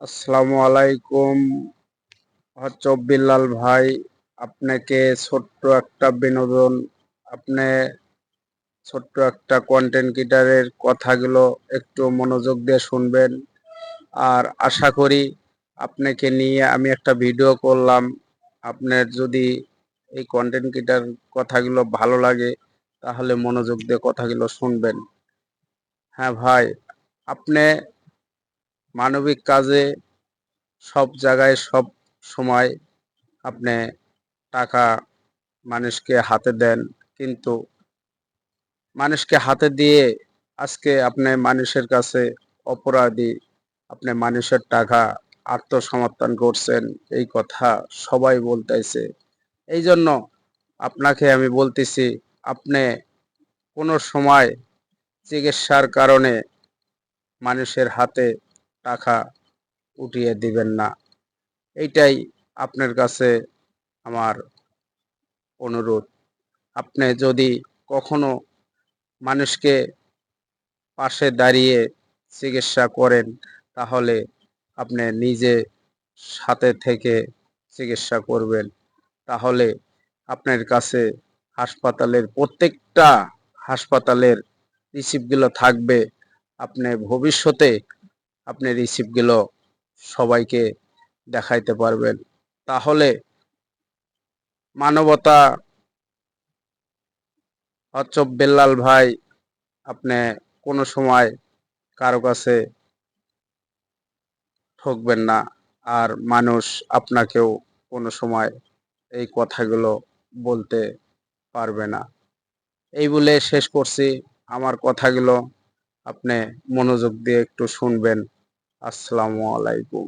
আসসালামু আলাইকুম। বিল্লাল ভাই, আপনাকে ছোট্ট একটা বিনোদন, আপনি ছোট্ট একটা কন্টেন্ট ক্রিয়েটারের কথাগুলো একটু মনোযোগ দিয়ে শুনবেন। আর আশা করি আপনাকে নিয়ে আমি একটা ভিডিও করলাম, আপনার যদি এই কন্টেন্ট ক্রিয়েটার কথাগুলো ভালো লাগে তাহলে মনোযোগ দিয়ে কথাগুলো শুনবেন। হ্যাঁ ভাই, আপনি মানবিক কাজে সব জায়গায় সব সময় আপনি টাকা মানুষকে হাতে দেন, কিন্তু মানুষকে হাতে দিয়ে আজকে আপনি মানুষের কাছে অপরাধী। আপনি মানুষের টাকা আত্মসমর্পণ করছেন, এই কথা সবাই বলতেছে। এই জন্য আপনাকে আমি বলতেছি, আপনি কোনো সময় চিকিৎসার কারণে মানুষের হাতে টাকা উঠিয়ে দিবেন না। এইটাই আপনার কাছে আমার অনুরোধ। আপনি যদি কখনো মানুষকে পাশে দাঁড়িয়ে চিকিৎসা করেন তাহলে আপনি নিজে সাথে থেকে চিকিৎসা করবেন। তাহলে আপনার কাছে হাসপাতালের প্রত্যেকটা হাসপাতালের রিসিপ্টগুলো থাকবে। আপনি ভবিষ্যতে আপনি রিসিপ্টগুলো সবাইকে দেখাইতে পারবেন। তাহলে মানবতা বেল্লাল ভাই, আপনি কোনো সময় কারো কাছে ঠকবেন না। আর মানুষ আপনাকেও কোনো সময় এই কথাগুলো বলতে পারবে না। এই বলে শেষ করছি আমার কথাগুলো। আপনি মনোযোগ দিয়ে একটু শুনবেন। আসসালামু আলাইকুম।